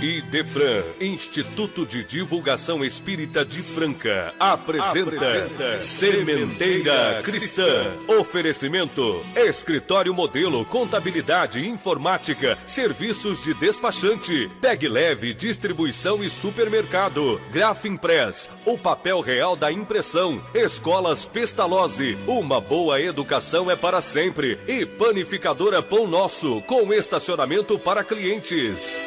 IDEFRAN, Instituto de Divulgação Espírita de Franca, apresenta Sementeira Cristã. Oferecimento: Escritório Modelo, Contabilidade, Informática, Serviços de Despachante, Pegue Leve, Distribuição e Supermercado, Grafimpress, o papel real da impressão, Escolas Pestalozzi, uma boa educação é para sempre, e Panificadora Pão Nosso, com estacionamento para clientes.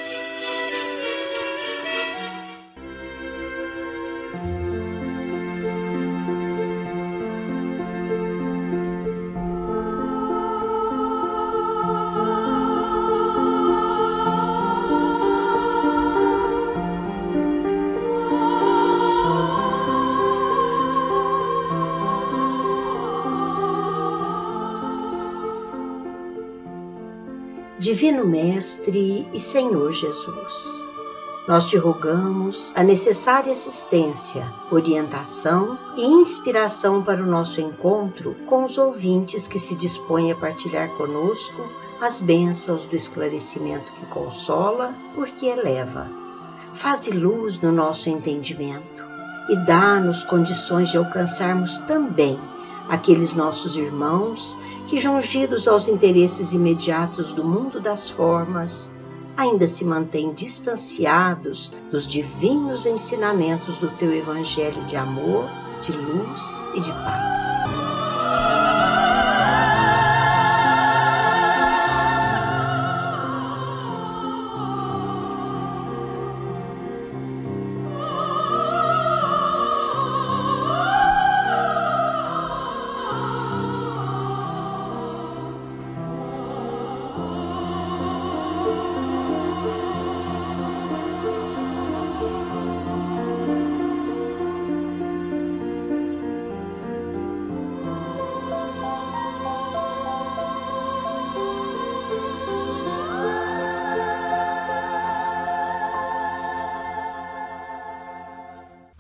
Divino Mestre e Senhor Jesus, nós te rogamos a necessária assistência, orientação e inspiração para o nosso encontro com os ouvintes que se dispõem a partilhar conosco as bênçãos do esclarecimento que consola, porque eleva. Faze luz no nosso entendimento e dá-nos condições de alcançarmos também aqueles nossos irmãos que, jungidos aos interesses imediatos do mundo das formas, ainda se mantêm distanciados dos divinos ensinamentos do teu Evangelho de amor, de luz e de paz.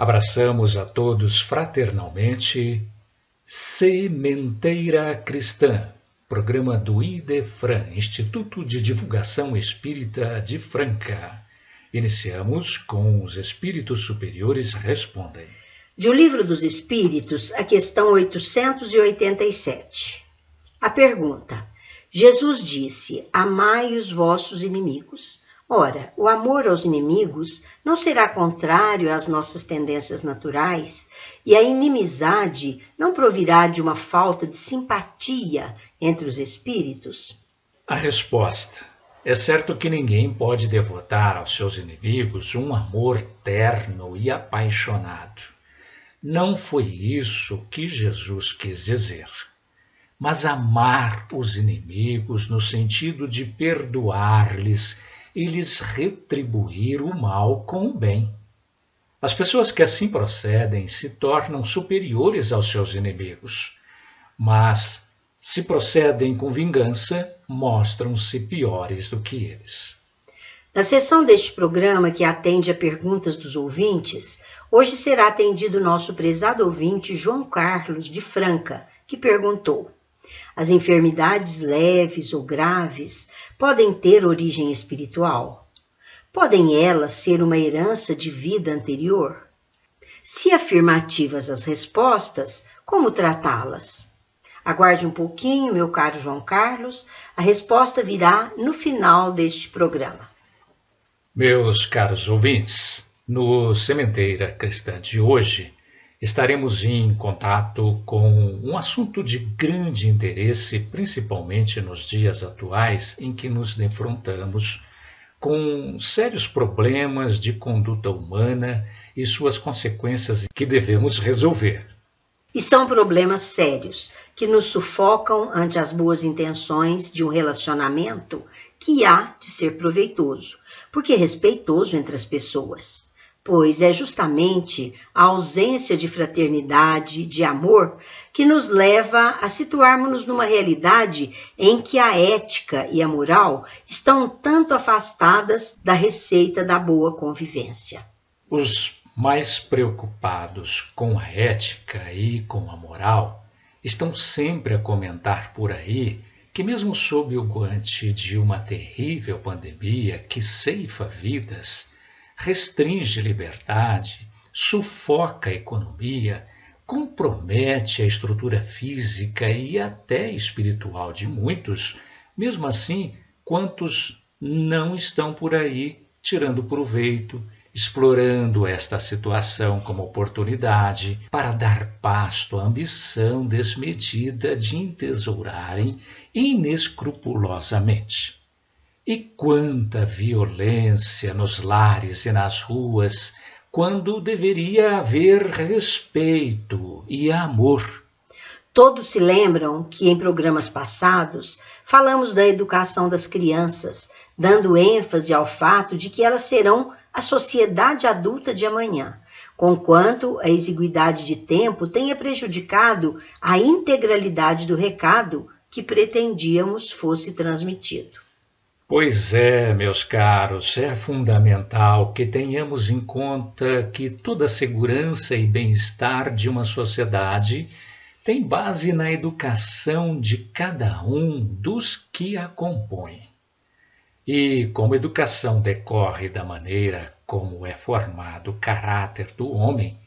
Abraçamos a todos fraternalmente. Sementeira Cristã, programa do IDEFRAN, Instituto de Divulgação Espírita de Franca. Iniciamos com os Espíritos Superiores Respondem. De O Livro dos Espíritos, a questão 887. A pergunta: Jesus disse: amai os vossos inimigos. Ora, o amor aos inimigos não será contrário às nossas tendências naturais, e a inimizade não provirá de uma falta de simpatia entre os espíritos? A resposta: é certo que ninguém pode devotar aos seus inimigos um amor terno e apaixonado. Não foi isso que Jesus quis dizer. Mas amar os inimigos no sentido de perdoar-lhes e lhes retribuir o mal com o bem. As pessoas que assim procedem se tornam superiores aos seus inimigos, mas, se procedem com vingança, mostram-se piores do que eles. Na sessão deste programa, que atende a perguntas dos ouvintes, hoje será atendido nosso prezado ouvinte João Carlos de Franca, que perguntou: as enfermidades leves ou graves podem ter origem espiritual? Podem elas ser uma herança de vida anterior? Se afirmativas as respostas, como tratá-las? Aguarde um pouquinho, meu caro João Carlos, a resposta virá no final deste programa. Meus caros ouvintes, no Sementeira Cristã de hoje, estaremos em contato com um assunto de grande interesse, principalmente nos dias atuais em que nos defrontamos com sérios problemas de conduta humana e suas consequências que devemos resolver. E são problemas sérios que nos sufocam ante as boas intenções de um relacionamento que há de ser proveitoso, porque é respeitoso entre as pessoas. Pois é justamente a ausência de fraternidade, de amor, que nos leva a situarmos-nos numa realidade em que a ética e a moral estão tanto afastadas da receita da boa convivência. Os mais preocupados com a ética e com a moral estão sempre a comentar por aí que mesmo sob o guante de uma terrível pandemia que ceifa vidas, restringe liberdade, sufoca a economia, compromete a estrutura física e até espiritual de muitos, mesmo assim, quantos não estão por aí tirando proveito, explorando esta situação como oportunidade para dar pasto à ambição desmedida de entesourarem inescrupulosamente. E quanta violência nos lares e nas ruas, quando deveria haver respeito e amor. Todos se lembram que em programas passados falamos da educação das crianças, dando ênfase ao fato de que elas serão a sociedade adulta de amanhã, conquanto a exiguidade de tempo tenha prejudicado a integralidade do recado que pretendíamos fosse transmitido. Pois é, meus caros, é fundamental que tenhamos em conta que toda a segurança e bem-estar de uma sociedade tem base na educação de cada um dos que a compõem. E como a educação decorre da maneira como é formado o caráter do homem,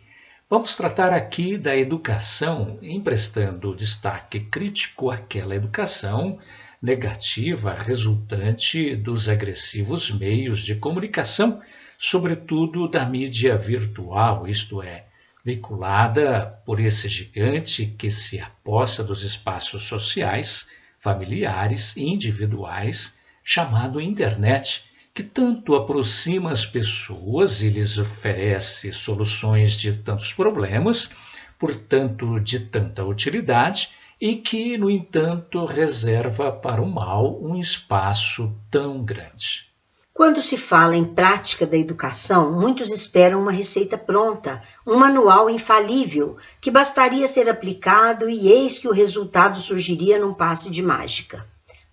vamos tratar aqui da educação emprestando destaque crítico àquela educação negativa resultante dos agressivos meios de comunicação, sobretudo da mídia virtual, isto é, veiculada por esse gigante que se aposta dos espaços sociais, familiares e individuais, chamado internet, que tanto aproxima as pessoas e lhes oferece soluções de tantos problemas, portanto de tanta utilidade, e que, no entanto, reserva para o mal um espaço tão grande. Quando se fala em prática da educação, muitos esperam uma receita pronta, um manual infalível, que bastaria ser aplicado e eis que o resultado surgiria num passe de mágica.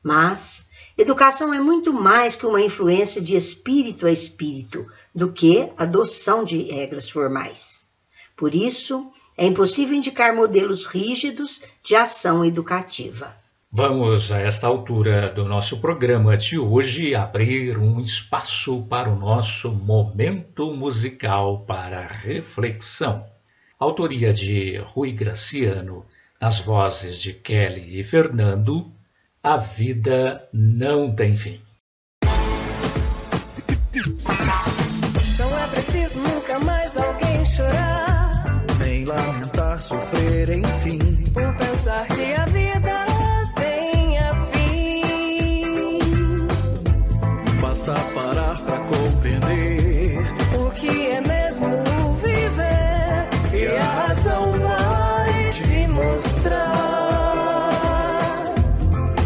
Mas educação é muito mais que uma influência de espírito a espírito, do que adoção de regras formais. Por isso, é impossível indicar modelos rígidos de ação educativa. Vamos, a esta altura do nosso programa de hoje, abrir um espaço para o nosso momento musical para reflexão. Autoria de Rui Graciano, nas vozes de Kelly e Fernando, A Vida Não Tem Fim. Não é preciso nunca mais alguém chorar, nem lamentar, sofrer, enfim, por pensar que a vida tenha fim. Basta parar pra compreender O que é mesmo viver, e a razão vai te mostrar.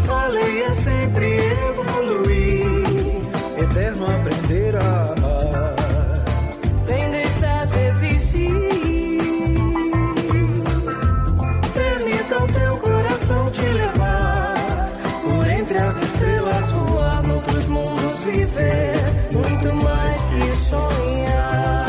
a lei é sempre evoluir, eterno aprender a amar. Sem deixar de existir. Permita o teu coração te levar por entre as estrelas, voar noutros mundos, viver muito mais que sonhar.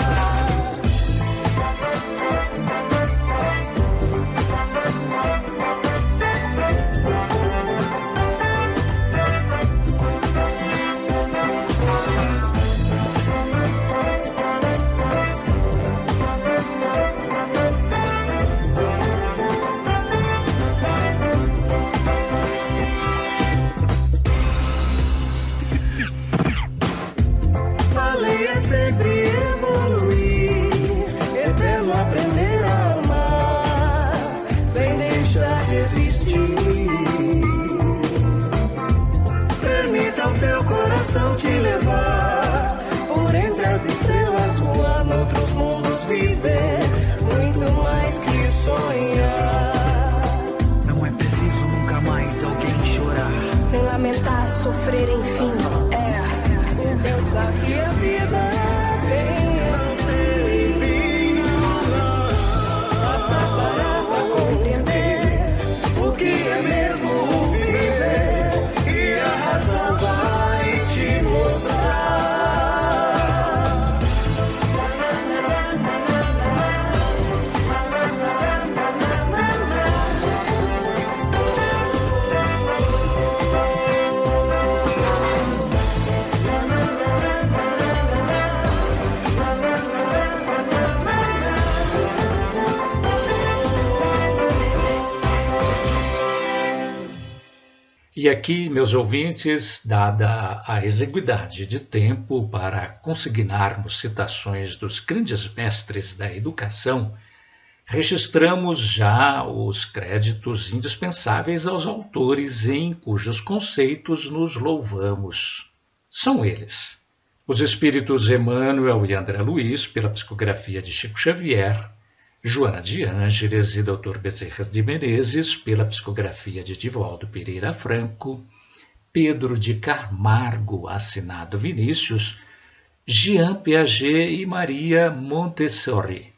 A lei é sempre evoluir, eterno aprender a amar, sem deixar de existir. Permita o teu coração te levar por entre as estrelas, voar noutros mundos, viver muito mais que sonhar. Não é preciso nunca mais alguém chorar, Nem lamentar, sofrer, enfim. Pensar que a vida tenha fim. Basta parar pra compreender o que é mesmo viver, e a razão vai te mostrar. E aqui, meus ouvintes, dada a exiguidade de tempo para consignarmos citações dos grandes mestres da educação, registramos já os créditos indispensáveis aos autores em cujos conceitos nos louvamos. São eles: os espíritos Emmanuel e André Luiz, pela psicografia de Chico Xavier, Joana de Ângeles e Dr. Bezerra de Menezes, pela psicografia de Divaldo Pereira Franco, Pedro de Camargo, assinado Vinícius, Jean Piaget e Maria Montessori.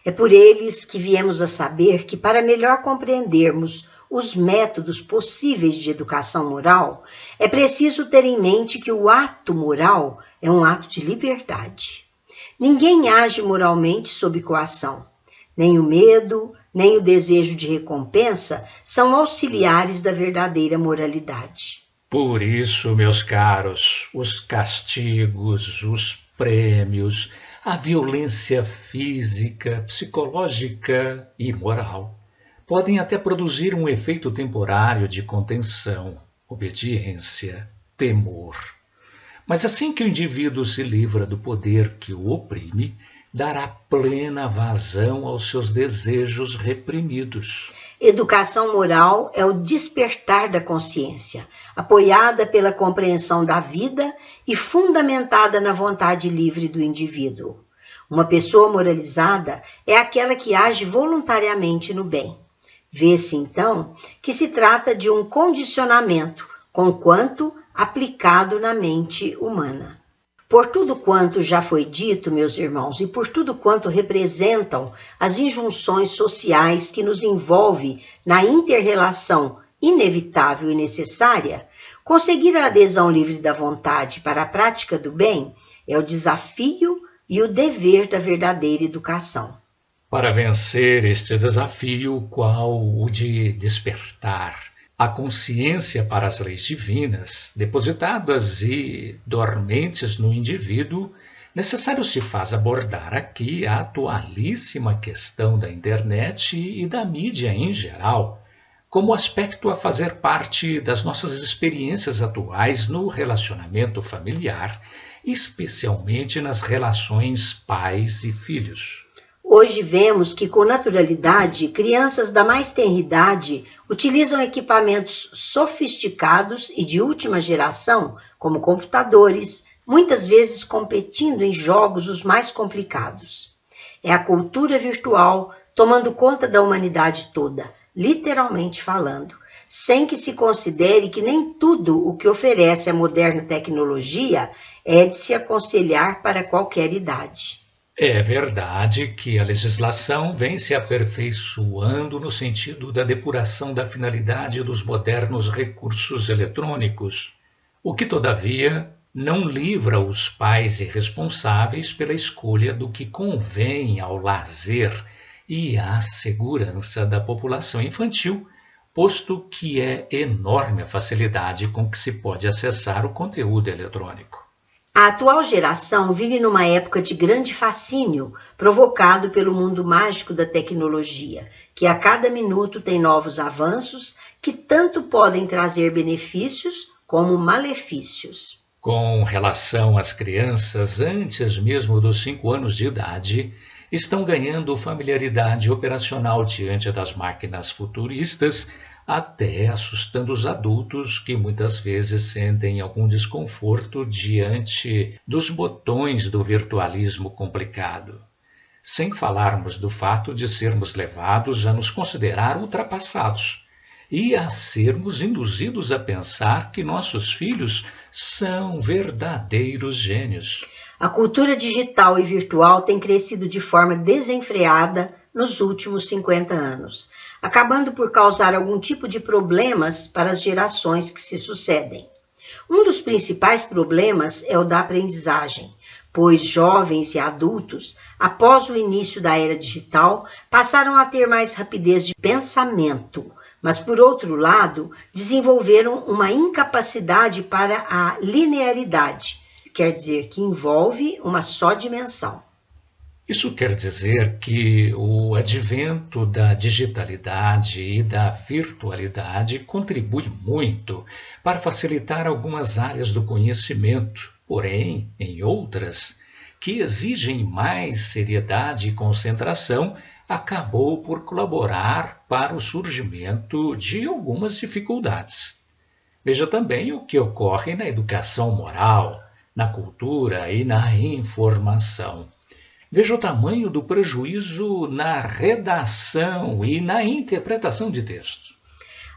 É por eles que viemos a saber que, para melhor compreendermos os métodos possíveis de educação moral, é preciso ter em mente que o ato moral é um ato de liberdade. Ninguém age moralmente sob coação. Nem o medo, nem o desejo de recompensa são auxiliares da verdadeira moralidade. Por isso, meus caros, os castigos, os prêmios, a violência física, psicológica e moral podem até produzir um efeito temporário de contenção, obediência, temor. Mas assim que o indivíduo se livra do poder que o oprime, dará plena vazão aos seus desejos reprimidos. Educação moral é o despertar da consciência, apoiada pela compreensão da vida e fundamentada na vontade livre do indivíduo. Uma pessoa moralizada é aquela que age voluntariamente no bem. Vê-se, então, que se trata de um condicionamento, conquanto aplicado na mente humana. Por tudo quanto já foi dito, meus irmãos, e por tudo quanto representam as injunções sociais que nos envolvem na inter-relação inevitável e necessária, conseguir a adesão livre da vontade para a prática do bem é o desafio e o dever da verdadeira educação. Para vencer este desafio, qual o de despertar a consciência para as leis divinas, depositadas e dormentes no indivíduo, necessário se faz abordar aqui a atualíssima questão da internet e da mídia em geral, como aspecto a fazer parte das nossas experiências atuais no relacionamento familiar, especialmente nas relações pais e filhos. Hoje vemos que, com naturalidade, crianças da mais tenra idade utilizam equipamentos sofisticados e de última geração, como computadores, muitas vezes competindo em jogos os mais complicados. É a cultura virtual tomando conta da humanidade toda, literalmente falando, sem que se considere que nem tudo o que oferece a moderna tecnologia é de se aconselhar para qualquer idade. É verdade que a legislação vem se aperfeiçoando no sentido da depuração da finalidade dos modernos recursos eletrônicos, o que, todavia, não livra os pais irresponsáveis pela escolha do que convém ao lazer e à segurança da população infantil, posto que é enorme a facilidade com que se pode acessar o conteúdo eletrônico. A atual geração vive numa época de grande fascínio, provocado pelo mundo mágico da tecnologia, que a cada minuto tem novos avanços que tanto podem trazer benefícios como malefícios. Com relação às crianças, antes mesmo dos 5 anos de idade, estão ganhando familiaridade operacional diante das máquinas futuristas, até assustando os adultos que muitas vezes sentem algum desconforto diante dos botões do virtualismo complicado. Sem falarmos do fato de sermos levados a nos considerar ultrapassados e a sermos induzidos a pensar que nossos filhos são verdadeiros gênios. A cultura digital e virtual tem crescido de forma desenfreada nos últimos 50 anos, acabando por causar algum tipo de problemas para as gerações que se sucedem. Um dos principais problemas é o da aprendizagem, pois jovens e adultos, após o início da era digital, passaram a ter mais rapidez de pensamento, mas, por outro lado, desenvolveram uma incapacidade para a linearidade, quer dizer que envolve uma só dimensão. Isso quer dizer que o advento da digitalidade e da virtualidade contribui muito para facilitar algumas áreas do conhecimento, porém, em outras, que exigem mais seriedade e concentração, acabou por colaborar para o surgimento de algumas dificuldades. Veja também o que ocorre na educação moral, na cultura e na informação. Veja o tamanho do prejuízo na redação e na interpretação de texto.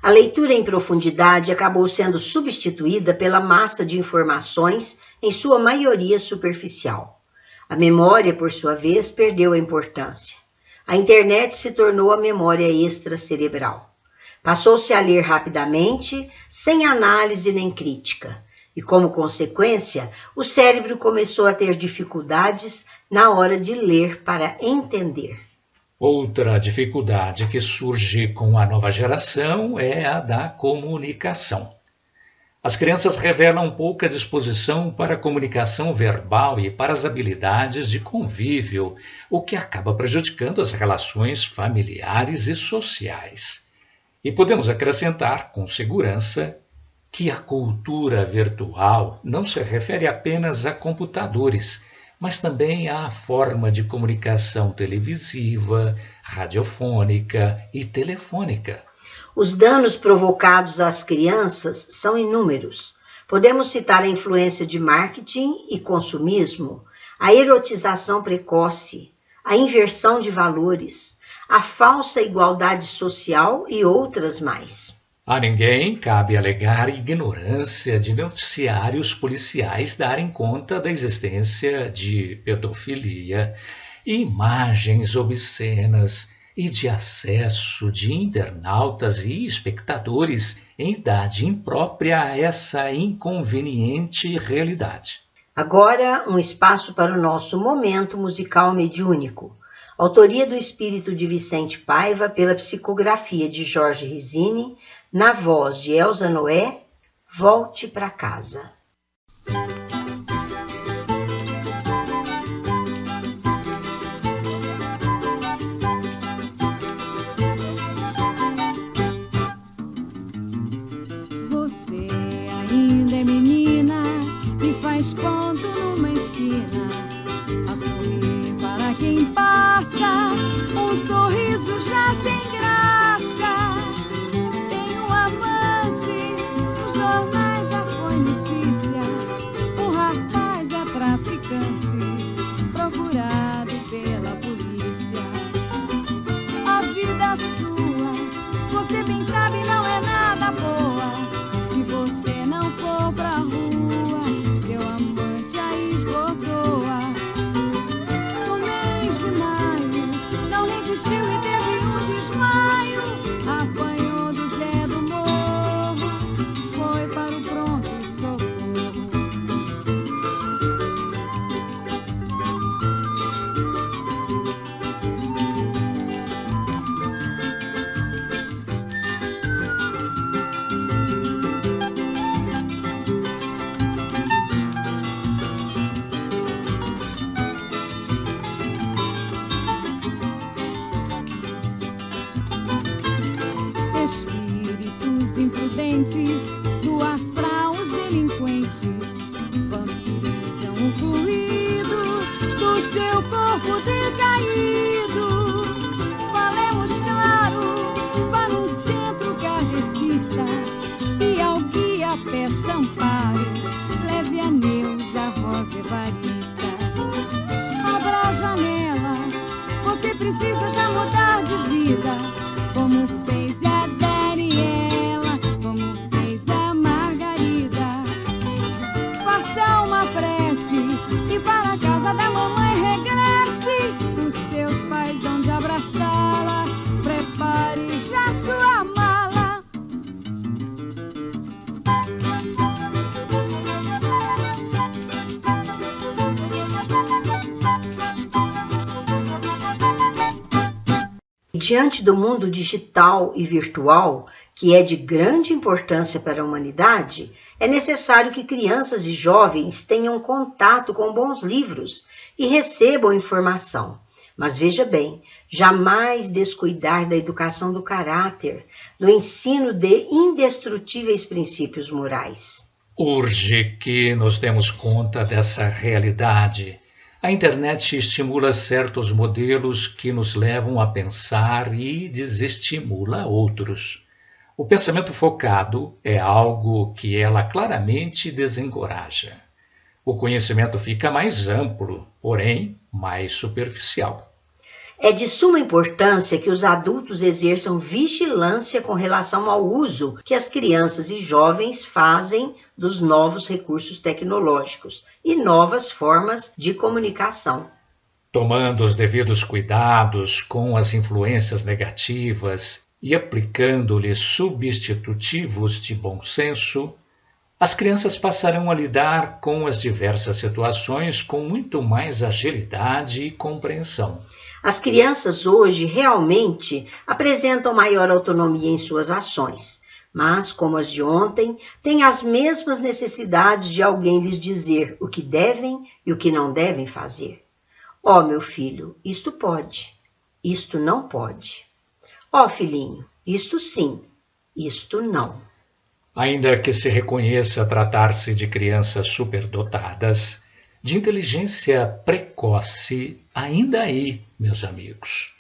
A leitura em profundidade acabou sendo substituída pela massa de informações, em sua maioria superficial. A memória, por sua vez, perdeu a importância. A internet se tornou a memória extracerebral. Passou-se a ler rapidamente, sem análise nem crítica. E, como consequência, o cérebro começou a ter dificuldades na hora de ler para entender. Outra dificuldade que surge com a nova geração é a da comunicação. As crianças revelam pouca disposição para a comunicação verbal e para as habilidades de convívio, o que acaba prejudicando as relações familiares e sociais. E podemos acrescentar, com segurança, que a cultura virtual não se refere apenas a computadores, mas também à forma de comunicação televisiva, radiofônica e telefônica. Os danos provocados às crianças são inúmeros. Podemos citar a influência de marketing e consumismo, a erotização precoce, a inversão de valores, a falsa igualdade social e outras mais. A ninguém cabe alegar ignorância de noticiários policiais darem conta da existência de pedofilia, imagens obscenas e de acesso de internautas e espectadores em idade imprópria a essa inconveniente realidade. Agora, um espaço para o nosso momento musical mediúnico. Autoria do Espírito de Vicente Paiva pela psicografia de Jorge Risini, na voz de Elza Noé, Volte para Casa. Você ainda é menina e faz ponto numa esquina, a sorrir para quem passa, um sorriso já sem graça. Tem um amante, nos jornais já foi notícia, o rapaz é traficante, procurado pela polícia. A vida sua, você bem sabe, não é nada boa. Se você não for pra rua, seu amante a esbordoa. No mês de maio, não resistiu e teve um desmaio. Apanhou do Zé do Morro, foi para o pronto-socorro. Espíritos imprudentes, do astral os delinquentes, vampirizam o fluido do seu corpo decaído. Falemos claro para um centro kardecista, e ao guia peça amparo, leve a Neuza Rosa Evarista. Abra a janela, você precisa já mudar de vida, como fez a Daniela, como fez a Margarida. Faça uma prece e para a casa da mamãe regresse. Os seus pais vão te abraçá-la, prepare já sua mala. Diante do mundo digital e virtual, que é de grande importância para a humanidade, é necessário que crianças e jovens tenham contato com bons livros e recebam informação. Mas veja bem, jamais descuidar da educação do caráter, do ensino de indestrutíveis princípios morais. Urge que nos demos conta dessa realidade. A internet estimula certos modelos que nos levam a pensar e desestimula outros. O pensamento focado é algo que ela claramente desencoraja. O conhecimento fica mais amplo, porém mais superficial. É de suma importância que os adultos exerçam vigilância com relação ao uso que as crianças e jovens fazem dos novos recursos tecnológicos e novas formas de comunicação. Tomando os devidos cuidados com as influências negativas e aplicando-lhes substitutivos de bom senso, as crianças passarão a lidar com as diversas situações com muito mais agilidade e compreensão. As crianças hoje realmente apresentam maior autonomia em suas ações, mas, como as de ontem, têm as mesmas necessidades de alguém lhes dizer o que devem e o que não devem fazer. Ó, meu filho, isto pode, isto não pode. Ó, filhinho, isto sim, isto não. Ainda que se reconheça tratar-se de crianças superdotadas, de inteligência precoce, ainda aí, meus amigos,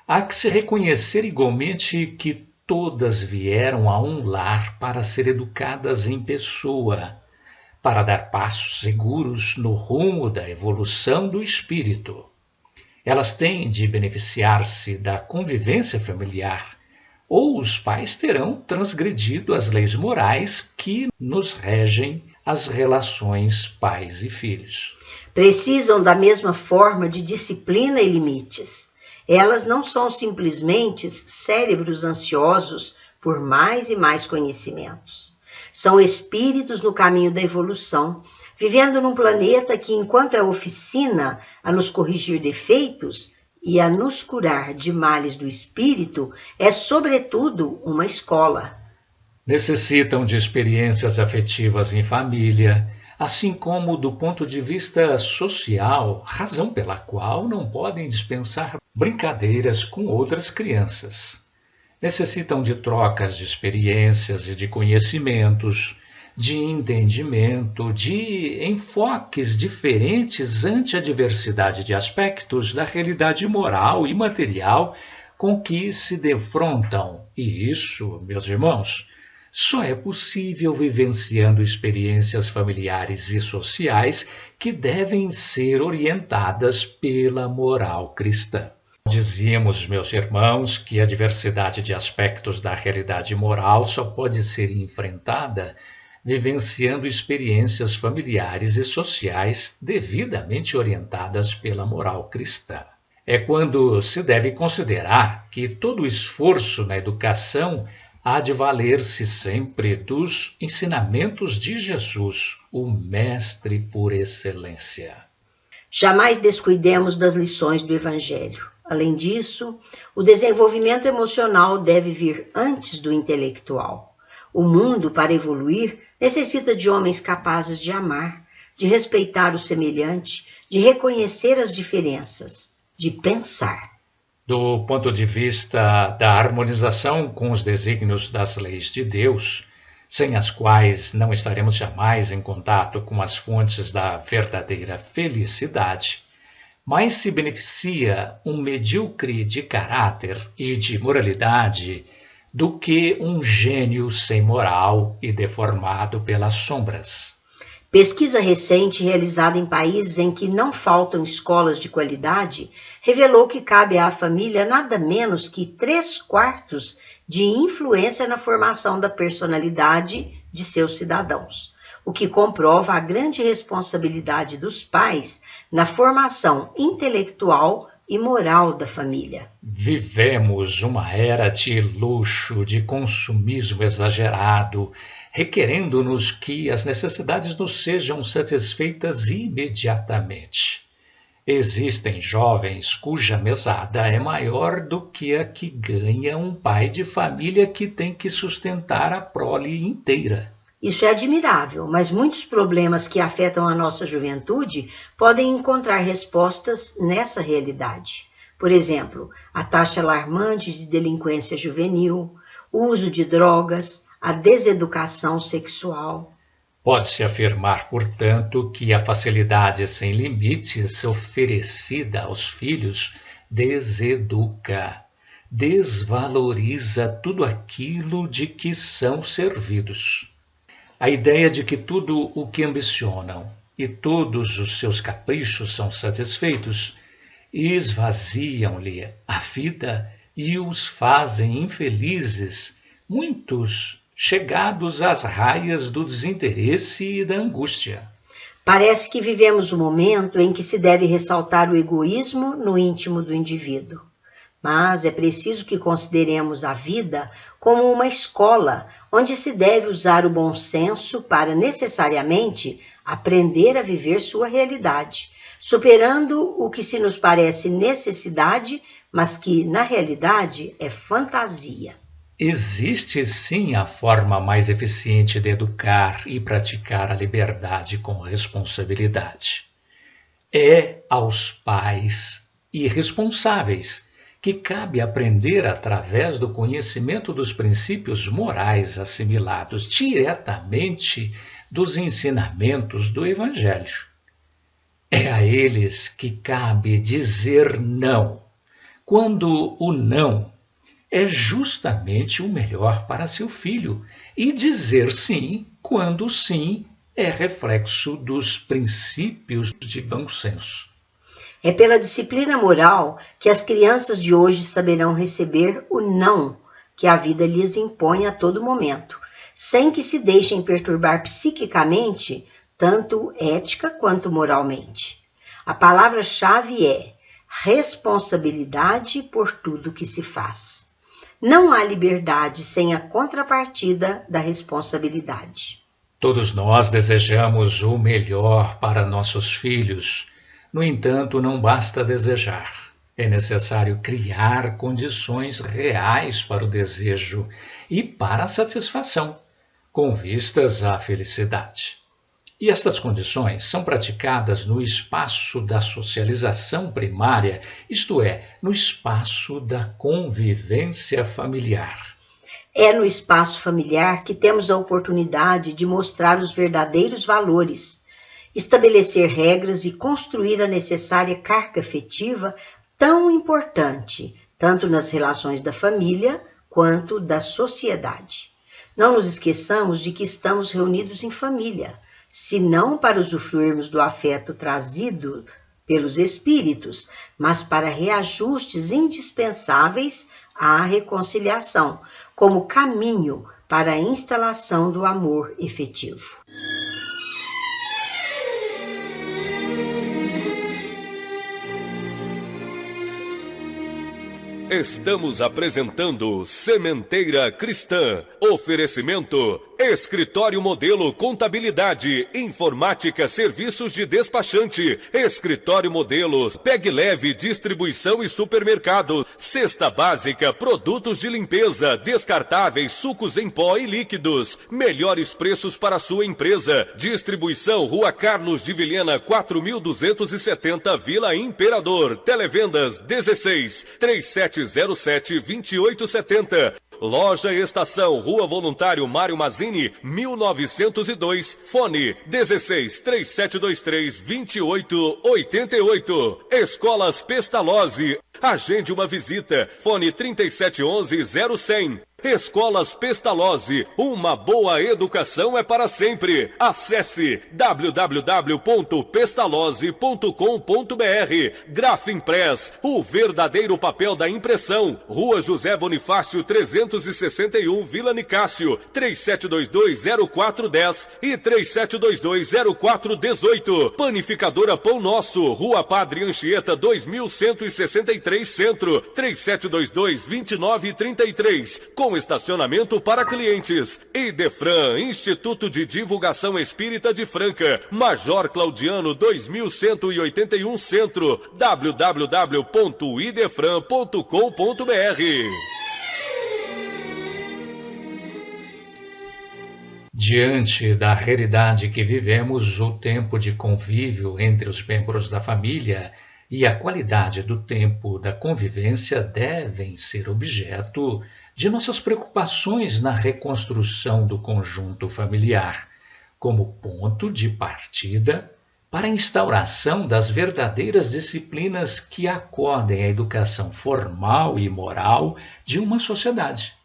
há que se reconhecer igualmente que todas vieram a um lar para ser educadas em pessoa, para dar passos seguros no rumo da evolução do espírito. Elas têm de beneficiar-se da convivência familiar, ou os pais terão transgredido as leis morais que nos regem as relações pais e filhos. Precisam da mesma forma de disciplina e limites. Elas não são simplesmente cérebros ansiosos por mais e mais conhecimentos. São espíritos no caminho da evolução, vivendo num planeta que, enquanto é oficina a nos corrigir defeitos e a nos curar de males do espírito, é, sobretudo, uma escola. Necessitam de experiências afetivas em família, assim como do ponto de vista social, razão pela qual não podem dispensar brincadeiras com outras crianças. Necessitam de trocas de experiências e de conhecimentos, de entendimento, de enfoques diferentes ante a diversidade de aspectos da realidade moral e material com que se defrontam. E isso, meus irmãos, só é possível vivenciando experiências familiares e sociais que devem ser orientadas pela moral cristã. Dizíamos, meus irmãos, que a diversidade de aspectos da realidade moral só pode ser enfrentada vivenciando experiências familiares e sociais devidamente orientadas pela moral cristã. É quando se deve considerar que todo esforço na educação há de valer-se sempre dos ensinamentos de Jesus, o Mestre por excelência. Jamais descuidemos das lições do Evangelho. Além disso, o desenvolvimento emocional deve vir antes do intelectual. O mundo, para evoluir, necessita de homens capazes de amar, de respeitar o semelhante, de reconhecer as diferenças, de pensar. Do ponto de vista da harmonização com os desígnios das leis de Deus, sem as quais não estaremos jamais em contato com as fontes da verdadeira felicidade, mais se beneficia um medíocre de caráter e de moralidade do que um gênio sem moral e deformado pelas sombras. Pesquisa recente realizada em países em que não faltam escolas de qualidade revelou que cabe à família nada menos que 3/4 de influência na formação da personalidade de seus cidadãos, o que comprova a grande responsabilidade dos pais na formação intelectual e moral da família. Vivemos uma era de luxo, de consumismo exagerado, requerendo-nos que as necessidades nos sejam satisfeitas imediatamente. Existem jovens cuja mesada é maior do que a que ganha um pai de família que tem que sustentar a prole inteira. Isso é admirável, mas muitos problemas que afetam a nossa juventude podem encontrar respostas nessa realidade. Por exemplo, a taxa alarmante de delinquência juvenil, o uso de drogas, a deseducação sexual. Pode-se afirmar, portanto, que a facilidade sem limites oferecida aos filhos deseduca, desvaloriza tudo aquilo de que são servidos. A ideia de que tudo o que ambicionam e todos os seus caprichos são satisfeitos esvaziam-lhe a vida e os fazem infelizes, muitos chegados às raias do desinteresse e da angústia. Parece que vivemos um momento em que se deve ressaltar o egoísmo no íntimo do indivíduo. Mas é preciso que consideremos a vida como uma escola, onde se deve usar o bom senso para necessariamente aprender a viver sua realidade, superando o que se nos parece necessidade, mas que, na realidade, é fantasia. Existe sim a forma mais eficiente de educar e praticar a liberdade com responsabilidade. É aos pais irresponsáveis que cabe aprender através do conhecimento dos princípios morais assimilados diretamente dos ensinamentos do Evangelho. É a eles que cabe dizer não, quando o não é justamente o melhor para seu filho, e dizer sim, quando o sim é reflexo dos princípios de bom senso. É pela disciplina moral que as crianças de hoje saberão receber o não que a vida lhes impõe a todo momento, sem que se deixem perturbar psiquicamente, tanto ética quanto moralmente. A palavra-chave é responsabilidade por tudo que se faz. Não há liberdade sem a contrapartida da responsabilidade. Todos nós desejamos o melhor para nossos filhos. No entanto, não basta desejar. É necessário criar condições reais para o desejo e para a satisfação, com vistas à felicidade. E estas condições são praticadas no espaço da socialização primária, isto é, no espaço da convivência familiar. É no espaço familiar que temos a oportunidade de mostrar os verdadeiros valores, estabelecer regras e construir a necessária carga afetiva tão importante, tanto nas relações da família quanto da sociedade. Não nos esqueçamos de que estamos reunidos em família, se não para usufruirmos do afeto trazido pelos espíritos, mas para reajustes indispensáveis à reconciliação, como caminho para a instalação do amor efetivo. Estamos apresentando Sementeira Cristã. Oferecimento: Escritório Modelo Contabilidade, Informática, Serviços de Despachante, Escritório Modelo, Pegue Leve, Distribuição e Supermercado, Cesta Básica, Produtos de Limpeza, Descartáveis, Sucos em Pó e Líquidos, melhores preços para a sua empresa. Distribuição: Rua Carlos de Vilhena, 4270, Vila Imperador. Televendas 16 3707-2870. Loja Estação, Rua Voluntário Mário Mazzini, 1902, fone 16-3723-2888. Escolas Pestalozzi, agende uma visita, fone 3711-0100. Escolas Pestalozzi, uma boa educação é para sempre. Acesse www.pestalozzi.com.br. Grafimpress, o verdadeiro papel da impressão. Rua José Bonifácio 361, Vila Nicásio, 3722-0410 e 3722-0418. Panificadora Pão Nosso, Rua Padre Anchieta 2163 Centro, 3722-2933. Com estacionamento para clientes. Idefran, Instituto de Divulgação Espírita de Franca, Major Claudiano 2181 Centro, www.idefran.com.br. Diante da realidade que vivemos, o tempo de convívio entre os membros da família e a qualidade do tempo da convivência devem ser objeto de nossas preocupações na reconstrução do conjunto familiar, como ponto de partida para a instauração das verdadeiras disciplinas que acodem a educação formal e moral de uma sociedade.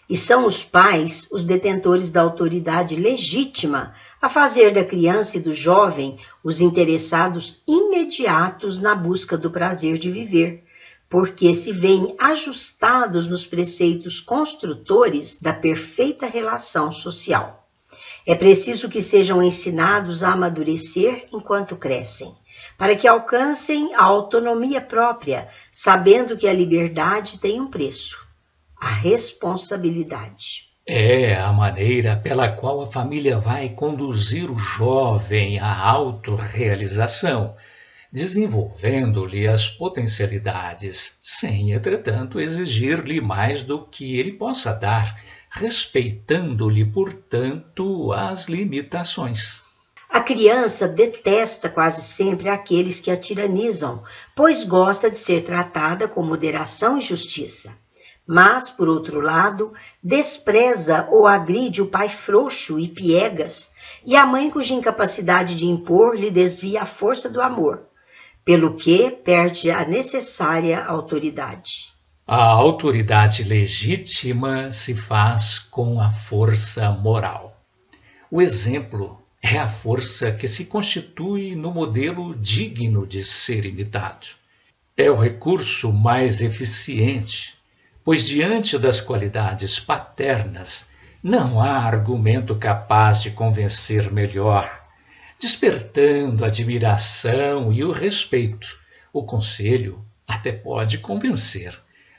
E são os pais os detentores da autoridade legítima a fazer da criança e do jovem os interessados imediatos na busca do prazer de viver, porque se veem ajustados nos preceitos construtores da perfeita relação social. É preciso que sejam ensinados a amadurecer enquanto crescem, para que alcancem a autonomia própria, sabendo que a liberdade tem um preço, a responsabilidade. É a maneira pela qual a família vai conduzir o jovem à autorrealização, desenvolvendo-lhe as potencialidades, sem, entretanto, exigir-lhe mais do que ele possa dar, respeitando-lhe, portanto, as limitações. A criança detesta quase sempre aqueles que a tiranizam, pois gosta de ser tratada com moderação e justiça. Mas, por outro lado, despreza ou agride o pai frouxo e piegas, e a mãe cuja incapacidade de impor lhe desvia a força do amor, pelo que perde a necessária autoridade. A autoridade legítima se faz com a força moral. O exemplo é a força que se constitui no modelo digno de ser imitado. É o recurso mais eficiente, pois diante das qualidades paternas não há argumento capaz de convencer melhor, despertando a admiração e o respeito. O conselho até pode convencer,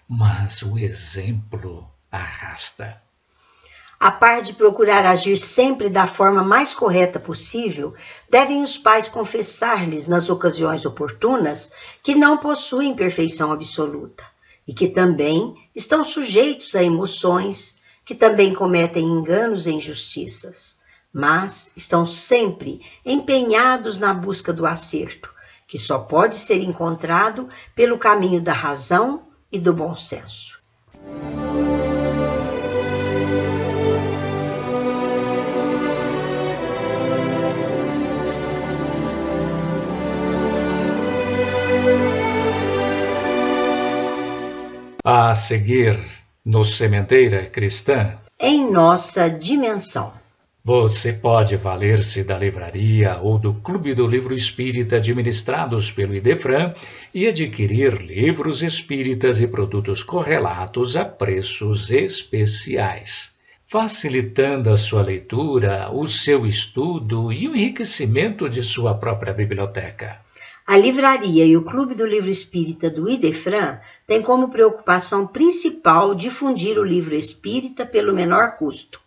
mas o exemplo arrasta. A par de procurar agir sempre da forma mais correta possível, devem os pais confessar-lhes nas ocasiões oportunas que não possuem perfeição absoluta e que também estão sujeitos a emoções, que também cometem enganos e injustiças, mas estão sempre empenhados na busca do acerto, que só pode ser encontrado pelo caminho da razão e do bom senso. A seguir, no Sementeira Cristã, em nossa dimensão. Você pode valer-se da livraria ou do Clube do Livro Espírita administrados pelo Idefran e adquirir livros espíritas e produtos correlatos a preços especiais, facilitando a sua leitura, o seu estudo e o enriquecimento de sua própria biblioteca. A livraria e o Clube do Livro Espírita do Idefran têm como preocupação principal difundir o livro espírita pelo menor custo,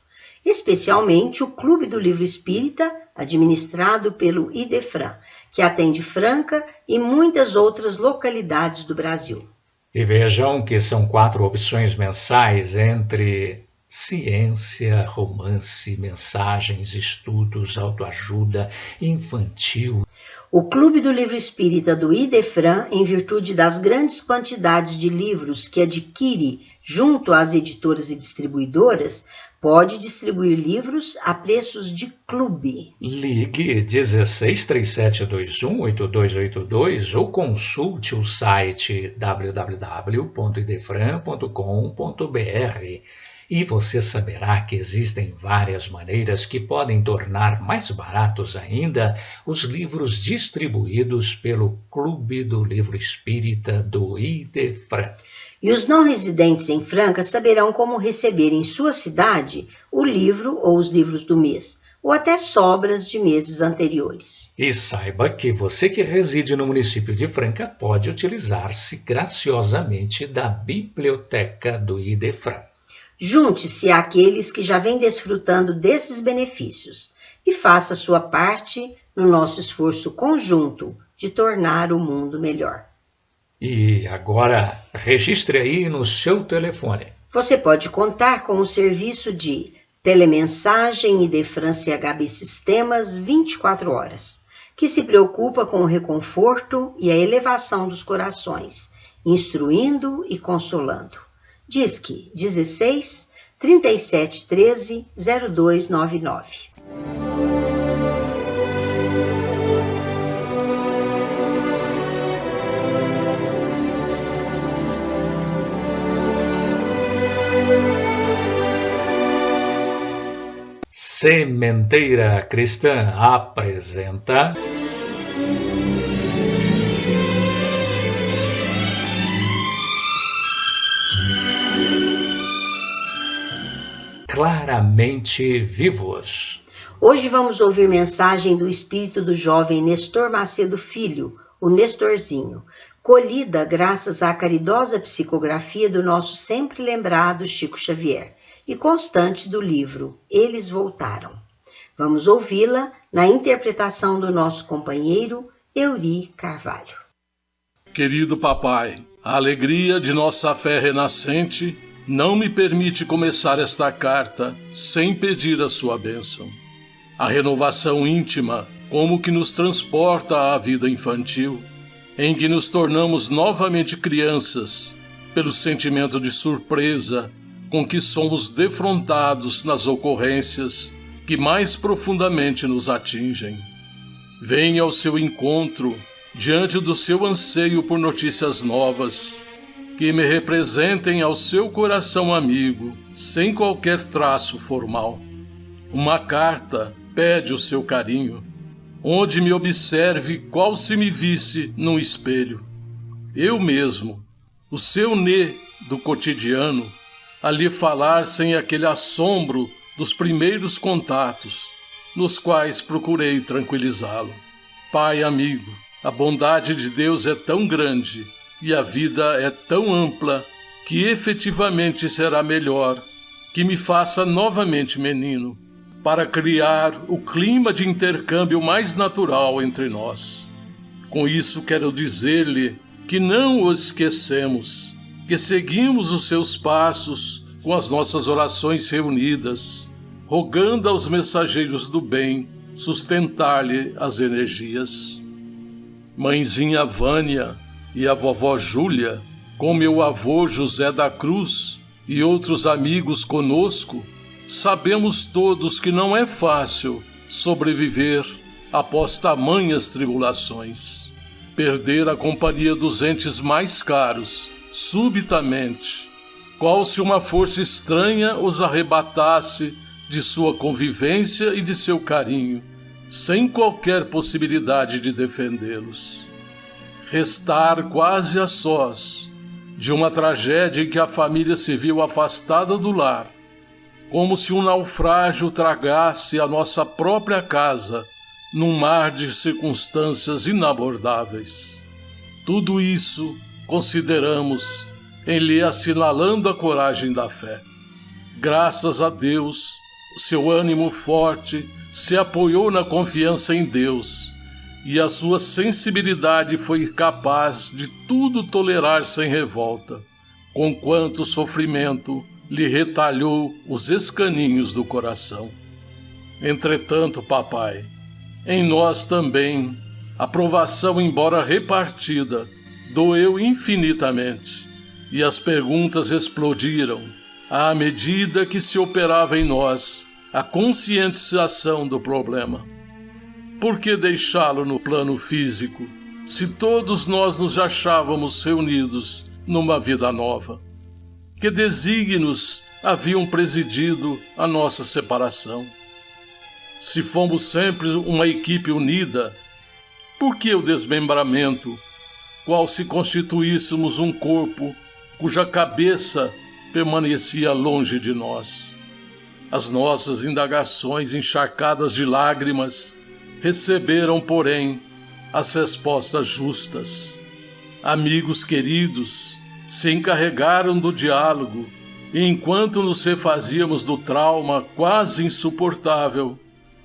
especialmente o Clube do Livro Espírita, administrado pelo Idefran, que atende Franca e muitas outras localidades do Brasil. E vejam que são 4 opções mensais entre ciência, romance, mensagens, estudos, autoajuda, infantil. O Clube do Livro Espírita do Idefran, em virtude das grandes quantidades de livros que adquire junto às editoras e distribuidoras, pode distribuir livros a preços de clube. Ligue 1637218282 ou consulte o site www.idefran.com.br e você saberá que existem várias maneiras que podem tornar mais baratos ainda os livros distribuídos pelo Clube do Livro Espírita do Idefran. E os não residentes em Franca saberão como receber em sua cidade o livro ou os livros do mês, ou até sobras de meses anteriores. E saiba que você que reside no município de Franca pode utilizar-se graciosamente da biblioteca do Idefran. Junte-se àqueles que já vêm desfrutando desses benefícios e faça sua parte no nosso esforço conjunto de tornar o mundo melhor. E agora, registre aí no seu telefone. Você pode contar com o serviço de Telemensagem Idefran CHB Sistemas 24 horas, que se preocupa com o reconforto e a elevação dos corações, instruindo e consolando. Disque 16 37 13 0299. Sementeira Cristã apresenta Claramente Vivos. Hoje vamos ouvir mensagem do espírito do jovem Nestor Macedo Filho, o Nestorzinho, colhida graças à caridosa psicografia do nosso sempre lembrado Chico Xavier e constante do livro Eles Voltaram. Vamos ouvi-la na interpretação do nosso companheiro Euri Carvalho. Querido papai, a alegria de nossa fé renascente não me permite começar esta carta sem pedir a sua bênção. A renovação íntima, como que nos transporta à vida infantil, em que nos tornamos novamente crianças, pelo sentimento de surpresa com que somos defrontados nas ocorrências que mais profundamente nos atingem. Venha ao seu encontro diante do seu anseio por notícias novas, que me representem ao seu coração amigo, sem qualquer traço formal. Uma carta pede o seu carinho, onde me observe qual se me visse num espelho. Eu mesmo, o seu Nê do cotidiano, a lhe falar sem aquele assombro dos primeiros contatos, nos quais procurei tranquilizá-lo. Pai amigo, a bondade de Deus é tão grande e a vida é tão ampla que efetivamente será melhor que me faça novamente menino, para criar o clima de intercâmbio mais natural entre nós. Com isso quero dizer-lhe que não o esquecemos, que seguimos os seus passos com as nossas orações reunidas, rogando aos mensageiros do bem sustentar-lhe as energias. Mãezinha Vânia e a vovó Júlia, com meu avô José da Cruz e outros amigos conosco, sabemos todos que não é fácil sobreviver após tamanhas tribulações. Perder a companhia dos entes mais caros, subitamente, qual se uma força estranha os arrebatasse de sua convivência e de seu carinho, sem qualquer possibilidade de defendê-los. Restar quase a sós de uma tragédia em que a família se viu afastada do lar, como se um naufrágio tragasse a nossa própria casa num mar de circunstâncias inabordáveis. Tudo isso consideramos em lhe assinalando a coragem da fé. Graças a Deus, seu ânimo forte se apoiou na confiança em Deus, e a sua sensibilidade foi capaz de tudo tolerar sem revolta, conquanto o sofrimento lhe retalhou os escaninhos do coração. Entretanto, papai, em nós também, a provação, embora repartida, doeu infinitamente, e as perguntas explodiram à medida que se operava em nós a conscientização do problema. Por que deixá-lo no plano físico, se todos nós nos achávamos reunidos numa vida nova? Que desígnios haviam presidido a nossa separação? Se fomos sempre uma equipe unida, por que o desmembramento, qual se constituíssemos um corpo cuja cabeça permanecia longe de nós? As nossas indagações encharcadas de lágrimas receberam, porém, as respostas justas. Amigos queridos se encarregaram do diálogo, e enquanto nos refazíamos do trauma quase insuportável,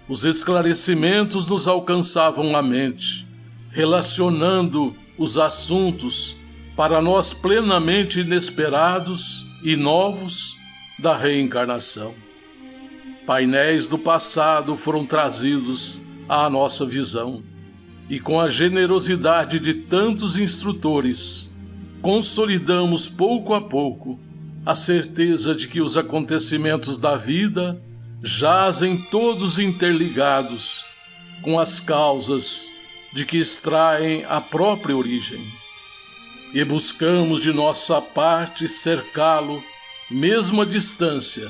os esclarecimentos nos alcançavam a mente, relacionando os assuntos para nós plenamente inesperados e novos da reencarnação. painéis do passado foram trazidos à nossa visão, e com a generosidade de tantos instrutores, consolidamos pouco a pouco a certeza de que os acontecimentos da vida jazem todos interligados com as causas de que extraem a própria origem. E buscamos de nossa parte cercá-lo, mesmo à distância,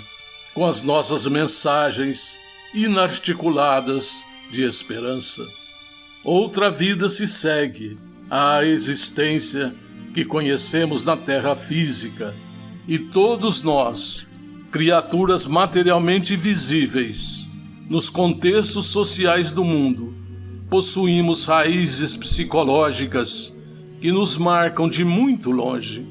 com as nossas mensagens inarticuladas de esperança. Outra vida se segue à existência que conhecemos na terra física, e todos nós, criaturas materialmente visíveis, nos contextos sociais do mundo, possuímos raízes psicológicas que nos marcam de muito longe.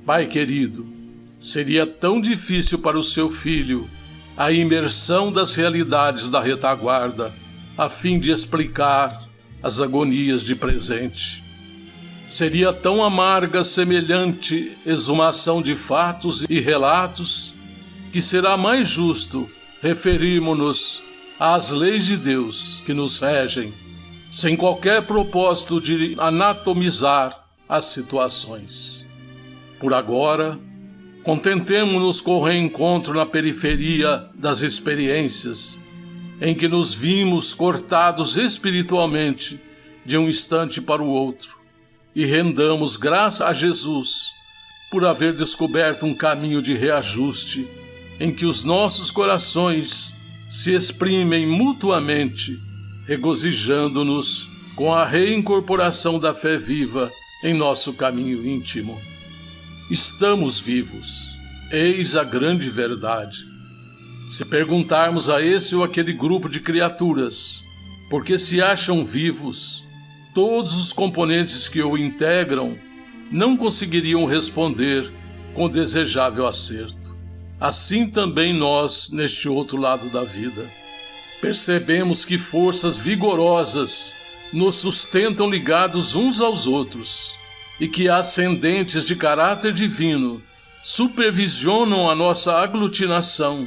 Pai querido, seria tão difícil para o seu filho a imersão das realidades da retaguarda, a fim de explicar as agonias de presente. Seria tão amarga semelhante exumação de fatos e relatos, que será mais justo referirmos-nos às leis de Deus que nos regem, sem qualquer propósito de anatomizar as situações. Por agora, contentemo-nos com o reencontro na periferia das experiências, em que nos vimos cortados espiritualmente de um instante para o outro, e rendamos graças a Jesus por haver descoberto um caminho de reajuste em que os nossos corações se exprimem mutuamente, regozijando-nos com a reincorporação da fé viva em nosso caminho íntimo. Estamos vivos, eis a grande verdade. Se perguntarmos a esse ou aquele grupo de criaturas por que se acham vivos, todos os componentes que o integram não conseguiriam responder com desejável acerto. Assim também nós, neste outro lado da vida, percebemos que forças vigorosas nos sustentam ligados uns aos outros e que ascendentes de caráter divino supervisionam a nossa aglutinação,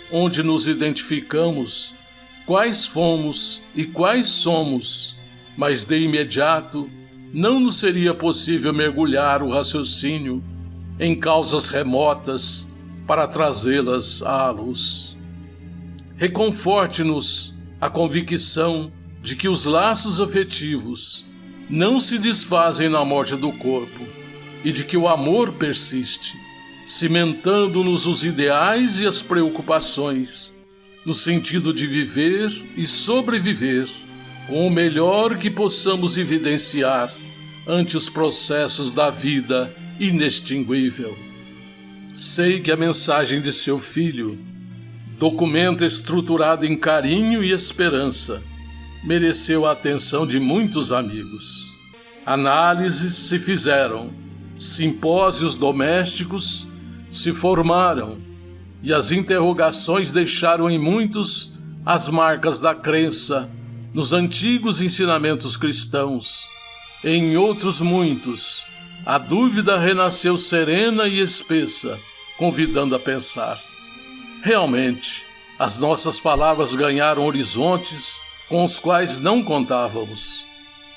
onde nos identificamos quais fomos e quais somos, mas de imediato não nos seria possível mergulhar o raciocínio em causas remotas para trazê-las à luz. Reconforte-nos a convicção de que os laços afetivos não se desfazem na morte do corpo e de que o amor persiste, cimentando-nos os ideais e as preocupações, no sentido de viver e sobreviver com o melhor que possamos evidenciar ante os processos da vida inextinguível. Sei que a mensagem de seu filho, documento estruturado em carinho e esperança, mereceu a atenção de muitos amigos. Análises se fizeram, simpósios domésticos se formaram, e as interrogações deixaram em muitos as marcas da crença nos antigos ensinamentos cristãos. Em outros muitos, a dúvida renasceu serena e espessa, convidando a pensar. Realmente, as nossas palavras ganharam horizontes com os quais não contávamos.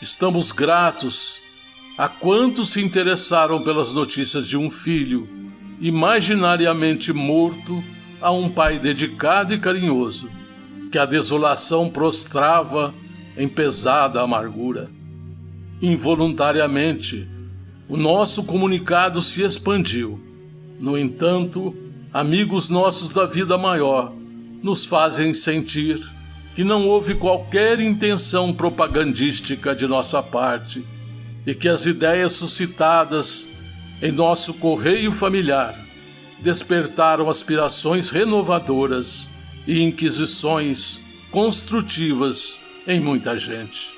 Estamos gratos a quantos se interessaram pelas notícias de um filho, imaginariamente morto a um pai dedicado e carinhoso, que a desolação prostrava em pesada amargura. Involuntariamente, o nosso comunicado se expandiu. No entanto, amigos nossos da vida maior nos fazem sentir que não houve qualquer intenção propagandística de nossa parte e que as ideias suscitadas em nosso correio familiar despertaram aspirações renovadoras e inquisições construtivas em muita gente.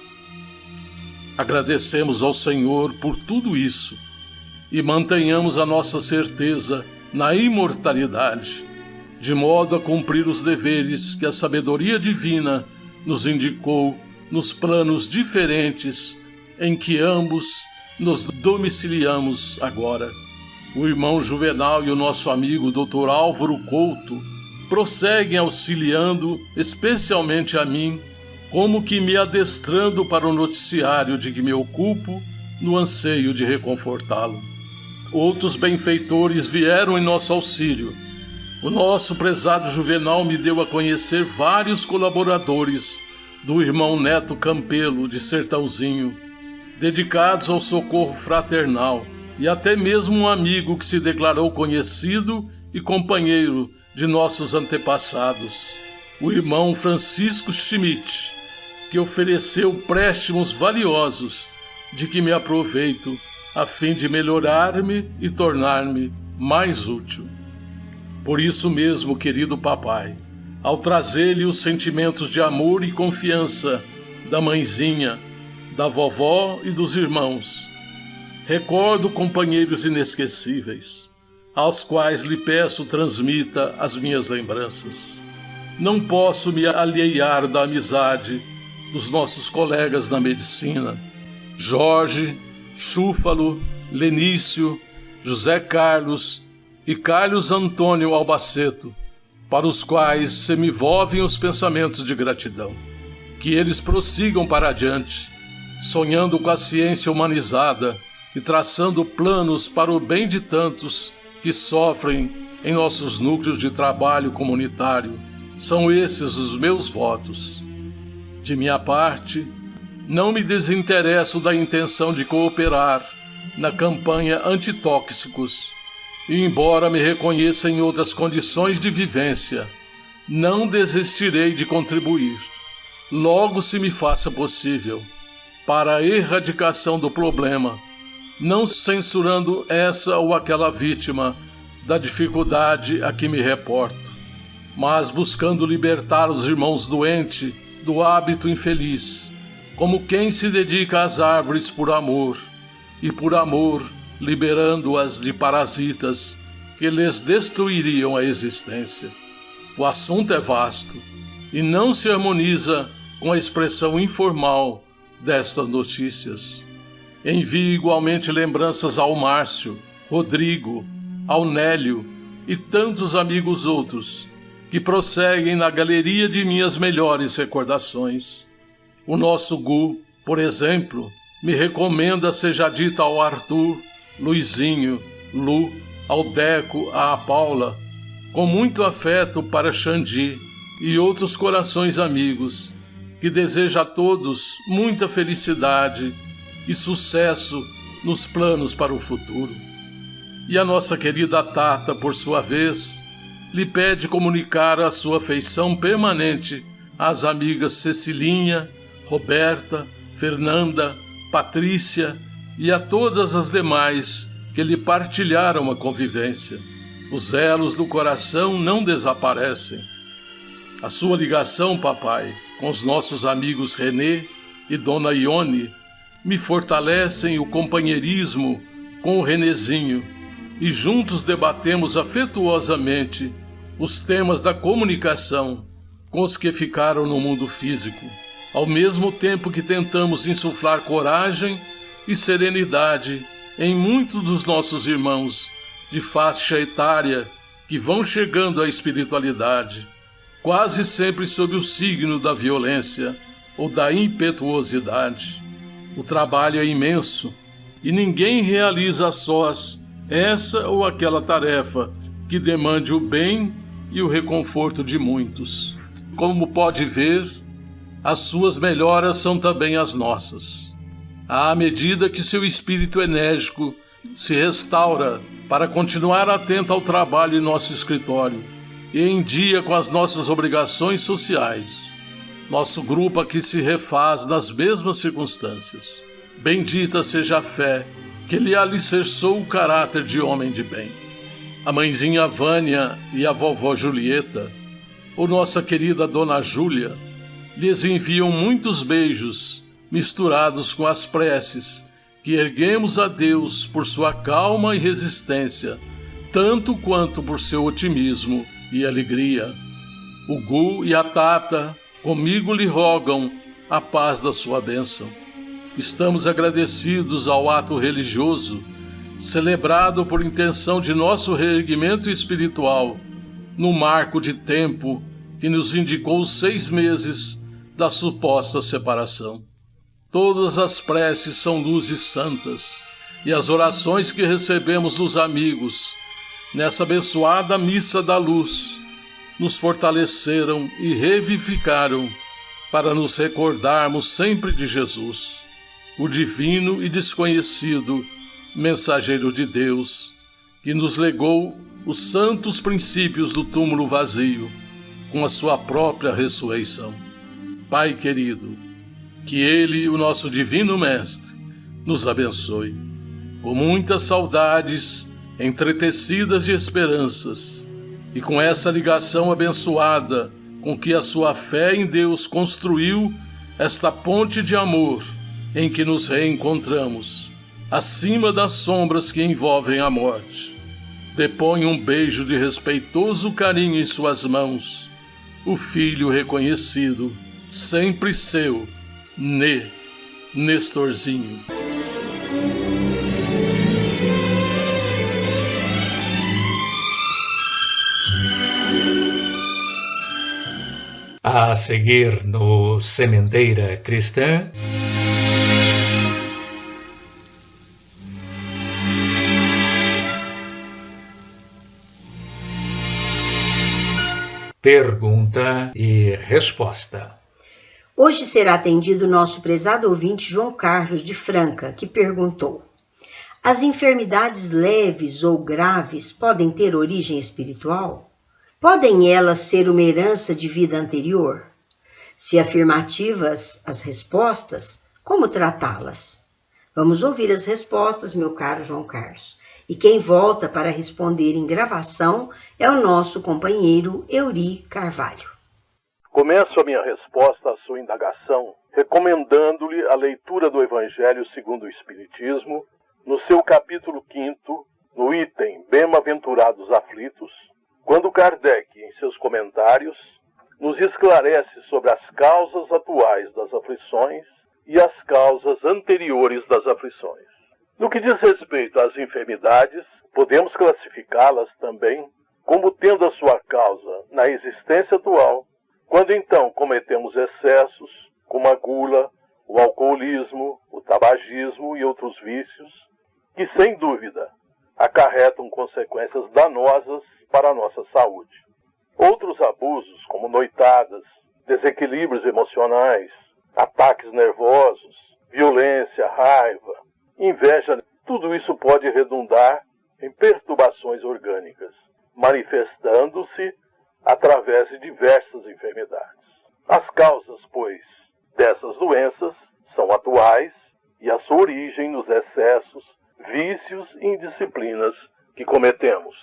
Agradecemos ao Senhor por tudo isso e mantenhamos a nossa certeza na imortalidade, de modo a cumprir os deveres que a sabedoria divina nos indicou nos planos diferentes em que ambos nos domiciliamos agora. O irmão Juvenal e o nosso amigo Dr. Álvaro Couto prosseguem auxiliando, especialmente a mim, como que me adestrando para o noticiário de que me ocupo, no anseio de reconfortá-lo. Outros benfeitores vieram em nosso auxílio. O nosso prezado Juvenal me deu a conhecer vários colaboradores do irmão Neto Campelo, de Sertãozinho, dedicados ao socorro fraternal, e até mesmo um amigo que se declarou conhecido e companheiro de nossos antepassados, o irmão Francisco Schmidt, que ofereceu préstimos valiosos de que me aproveito a fim de melhorar-me e tornar-me mais útil. Por isso mesmo, querido papai, ao trazer-lhe os sentimentos de amor e confiança da mãezinha, da vovó e dos irmãos, recordo companheiros inesquecíveis, aos quais lhe peço transmita as minhas lembranças. Não posso me alhear da amizade dos nossos colegas na medicina, Jorge, Chúfalo, Lenício, José Carlos e Carlos Antônio Albaceto, para os quais se me movem os pensamentos de gratidão. Que eles prossigam para adiante, sonhando com a ciência humanizada e traçando planos para o bem de tantos que sofrem em nossos núcleos de trabalho comunitário. São esses os meus votos. De minha parte, não me desinteresso da intenção de cooperar na campanha antitóxicos, e embora me reconheça em outras condições de vivência, não desistirei de contribuir, logo se me faça possível, para a erradicação do problema, não censurando essa ou aquela vítima da dificuldade a que me reporto, mas buscando libertar os irmãos doentes do hábito infeliz, como quem se dedica às árvores por amor, e por amor liberando-as de parasitas que lhes destruiriam a existência. O assunto é vasto e não se harmoniza com a expressão informal destas notícias. Envio igualmente lembranças ao Márcio, Rodrigo, ao Nélio e tantos amigos outros que prosseguem na galeria de minhas melhores recordações. O nosso Gu, por exemplo, me recomenda seja dita ao Arthur, Luizinho, Lu, ao Deco, à Paula, com muito afeto para Xandi e outros corações amigos, que deseja a todos muita felicidade e sucesso nos planos para o futuro. E a nossa querida Tata, por sua vez, lhe pede comunicar a sua afeição permanente às amigas Cecilinha, Roberta, Fernanda, Patrícia e a todas as demais que lhe partilharam a convivência. Os elos do coração não desaparecem. A sua ligação, papai, com os nossos amigos Renê e Dona Ione me fortalecem o companheirismo com o Renezinho e juntos debatemos afetuosamente os temas da comunicação com os que ficaram no mundo físico, ao mesmo tempo que tentamos insuflar coragem e serenidade em muitos dos nossos irmãos de faixa etária que vão chegando à espiritualidade, quase sempre sob o signo da violência ou da impetuosidade. O trabalho é imenso e ninguém realiza a sós essa ou aquela tarefa que demande o bem e o reconforto de muitos. Como pode ver, as suas melhoras são também as nossas. À medida que seu espírito enérgico se restaura para continuar atento ao trabalho em nosso escritório e em dia com as nossas obrigações sociais, nosso grupo aqui se refaz nas mesmas circunstâncias. Bendita seja a fé que lhe alicerçou o caráter de homem de bem. A mãezinha Vânia e a vovó Julieta, ou nossa querida Dona Júlia, lhes enviam muitos beijos misturados com as preces que erguemos a Deus por sua calma e resistência, tanto quanto por seu otimismo e alegria. O Gu e a Tata comigo lhe rogam a paz da sua bênção. Estamos agradecidos ao ato religioso, celebrado por intenção de nosso reerguimento espiritual, no marco de tempo que nos indicou os 6 meses da suposta separação. Todas as preces são luzes santas, e as orações que recebemos dos amigos nessa abençoada missa da luz nos fortaleceram e revivificaram para nos recordarmos sempre de Jesus, o divino e desconhecido mensageiro de Deus, que nos legou os santos princípios do túmulo vazio com a sua própria ressurreição. Pai querido, que Ele, o nosso divino Mestre, nos abençoe, com muitas saudades entretecidas de esperanças, e com essa ligação abençoada com que a sua fé em Deus construiu esta ponte de amor em que nos reencontramos, acima das sombras que envolvem a morte. Depõe um beijo de respeitoso carinho em suas mãos, o filho reconhecido, sempre seu, Nestorzinho. A seguir no Sementeira Cristã, pergunta e resposta. Hoje será atendido nosso prezado ouvinte João Carlos de Franca, que perguntou: as enfermidades leves ou graves podem ter origem espiritual? Podem elas ser uma herança de vida anterior? Se afirmativas as respostas, como tratá-las? Vamos ouvir as respostas, meu caro João Carlos. E quem volta para responder em gravação é o nosso companheiro Euri Carvalho. Começo a minha resposta à sua indagação recomendando-lhe a leitura do Evangelho segundo o Espiritismo, no seu capítulo 5º, no item Bem-aventurados aflitos, quando Kardec, em seus comentários, nos esclarece sobre as causas atuais das aflições e as causas anteriores das aflições. No que diz respeito às enfermidades, podemos classificá-las também como tendo a sua causa na existência atual, quando então cometemos excessos, como a gula, o alcoolismo, o tabagismo e outros vícios, que sem dúvida acarretam consequências danosas para a nossa saúde. Outros abusos, como noitadas, desequilíbrios emocionais, ataques nervosos, violência, raiva, inveja, tudo isso pode redundar em perturbações orgânicas, manifestando-se através de diversas enfermidades. As causas, pois, dessas doenças são atuais e a sua origem nos excessos, vícios e indisciplinas que cometemos.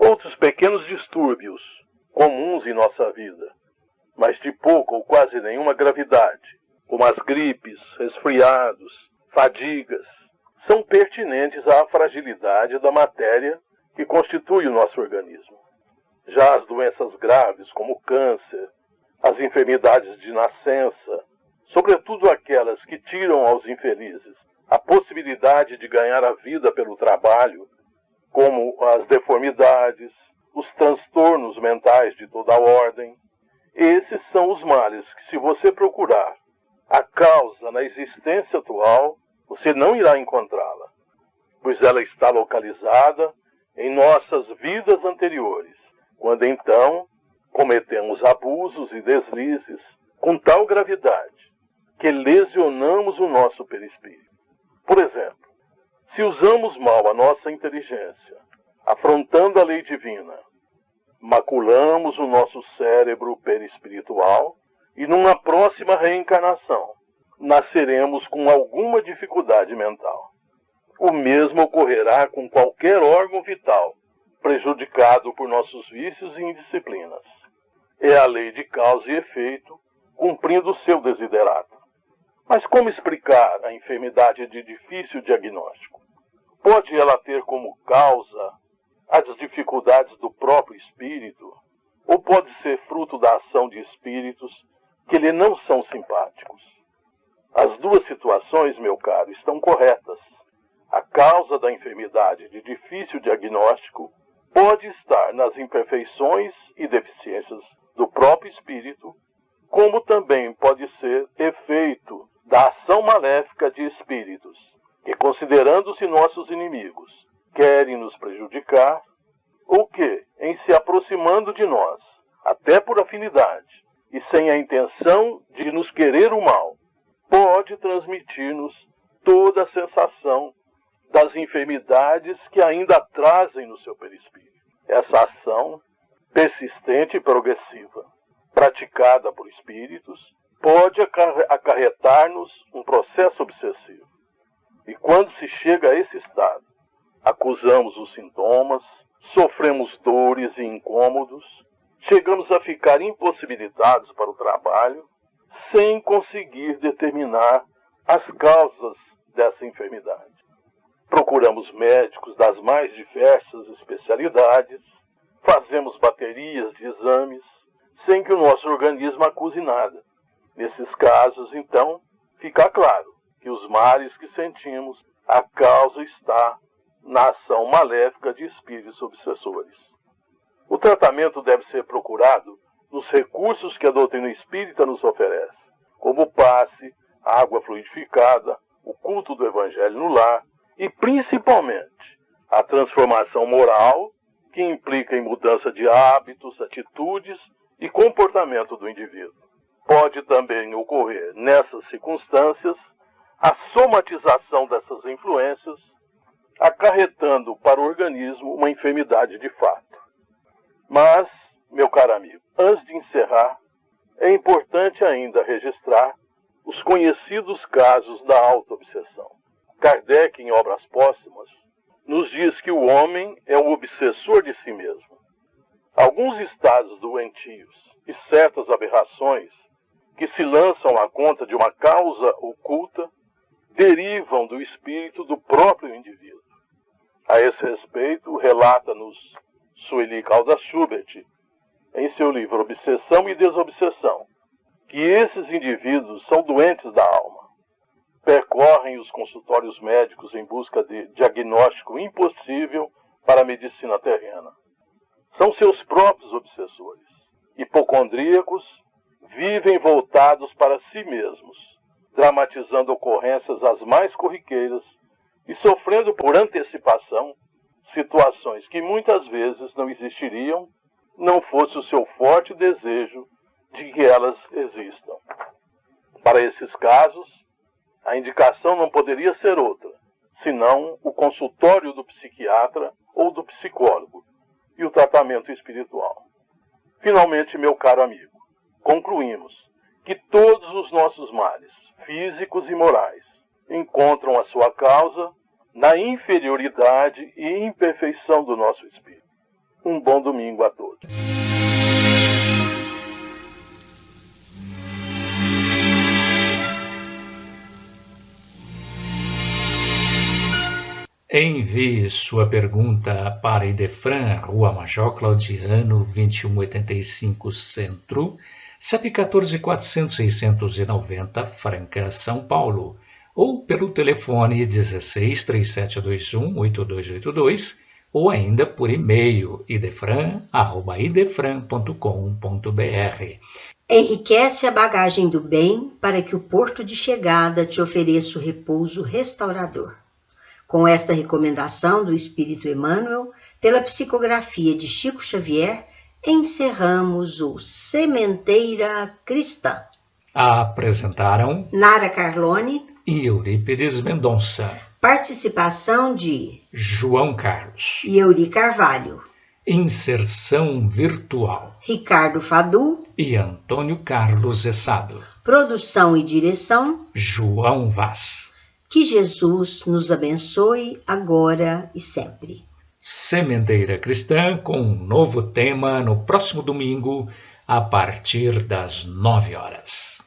Outros pequenos distúrbios, comuns em nossa vida, mas de pouca ou quase nenhuma gravidade, como as gripes, resfriados, fadigas, são pertinentes à fragilidade da matéria que constitui o nosso organismo. Já as doenças graves, como o câncer, as enfermidades de nascença, sobretudo aquelas que tiram aos infelizes a possibilidade de ganhar a vida pelo trabalho, como as deformidades, os transtornos mentais de toda ordem, esses são os males que, se você procurar a causa na existência atual, você não irá encontrá-la, pois ela está localizada em nossas vidas anteriores, quando então cometemos abusos e deslizes com tal gravidade que lesionamos o nosso perispírito. Por exemplo, se usamos mal a nossa inteligência, afrontando a lei divina, maculamos o nosso cérebro perispiritual e numa próxima reencarnação nasceremos com alguma dificuldade mental. O mesmo ocorrerá com qualquer órgão vital prejudicado por nossos vícios e indisciplinas. É a lei de causa e efeito cumprindo o seu desiderato. Mas como explicar a enfermidade de difícil diagnóstico? Pode ela ter como causa as dificuldades do próprio espírito? Ou pode ser fruto da ação de espíritos que lhe não são simpáticos? As duas situações, meu caro, estão corretas. A causa da enfermidade de difícil diagnóstico pode estar nas imperfeições e deficiências do próprio espírito, como também pode ser efeito da ação maléfica de espíritos que, considerando-se nossos inimigos, querem nos prejudicar, ou que, em se aproximando de nós, até por afinidade, e sem a intenção de nos querer o mal, pode transmitir-nos toda a sensação das enfermidades que ainda trazem no seu perispírito. Essa ação, persistente e progressiva, praticada por espíritos, pode acarretar-nos um processo obsessivo. E quando se chega a esse estado, acusamos os sintomas, sofremos dores e incômodos, chegamos a ficar impossibilitados para o trabalho, sem conseguir determinar as causas dessa enfermidade. Procuramos médicos das mais diversas especialidades, fazemos baterias de exames, sem que o nosso organismo acuse nada. Nesses casos, então, fica claro que os males que sentimos, a causa está na ação maléfica de espíritos obsessores. O tratamento deve ser procurado nos recursos que a doutrina espírita nos oferece, como o passe, a água fluidificada, o culto do evangelho no lar e, principalmente, a transformação moral que implica em mudança de hábitos, atitudes e comportamento do indivíduo. Pode também ocorrer, nessas circunstâncias, a somatização dessas influências, acarretando para o organismo uma enfermidade de fato. Mas, meu caro amigo, antes de encerrar, é importante ainda registrar os conhecidos casos da autoobsessão. Kardec, em Obras Póstumas, nos diz que o homem é um obsessor de si mesmo. Alguns estados doentios e certas aberrações que se lançam à conta de uma causa oculta derivam do espírito do próprio indivíduo. A esse respeito, relata-nos Sueli Caldas Schubert, em seu livro Obsessão e Desobsessão, que esses indivíduos são doentes da alma. Percorrem os consultórios médicos em busca de diagnóstico impossível para a medicina terrena. São seus próprios obsessores. Hipocondríacos, vivem voltados para si mesmos, dramatizando ocorrências as mais corriqueiras e sofrendo por antecipação situações que muitas vezes não existiriam, não fosse o seu forte desejo de que elas existam. Para esses casos, a indicação não poderia ser outra, senão o consultório do psiquiatra ou do psicólogo e o tratamento espiritual. Finalmente, meu caro amigo, concluímos que todos os nossos males, físicos e morais, encontram a sua causa na inferioridade e imperfeição do nosso espírito. Um bom domingo a todos. Envie sua pergunta para Idefran, Rua Major Claudiano, 2185 Centro, CEP 14.400.690, Franca, São Paulo, ou pelo telefone 16-3721-8282, ou ainda por e-mail idefran@idefran.com.br. Enriquece a bagagem do bem para que o porto de chegada te ofereça o repouso restaurador. Com esta recomendação do Espírito Emmanuel, pela psicografia de Chico Xavier, encerramos o Sementeira Cristã. Apresentaram Nara Carlone e Eurípides Mendonça. Participação de João Carlos. e Euri Carvalho. Inserção virtual. Ricardo Fadu. E Antônio Carlos Essado. Produção e direção. João Vaz. Que Jesus nos abençoe agora e sempre. Sementeira Cristã com um novo tema no próximo domingo, a partir das 9 horas.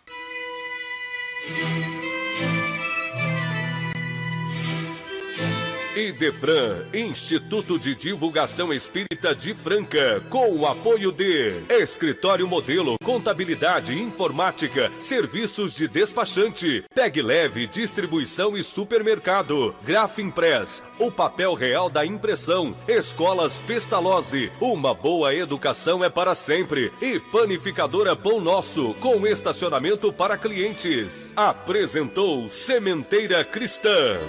Idefran, Instituto de Divulgação Espírita de Franca, com o apoio de Escritório Modelo, Contabilidade, Informática, Serviços de Despachante, Peg Leve, Distribuição e Supermercado, Grafimpress, o papel real da impressão, Escolas Pestalozzi, uma boa educação é para sempre, e Panificadora Pão Nosso, com estacionamento para clientes. Apresentou Sementeira Cristã.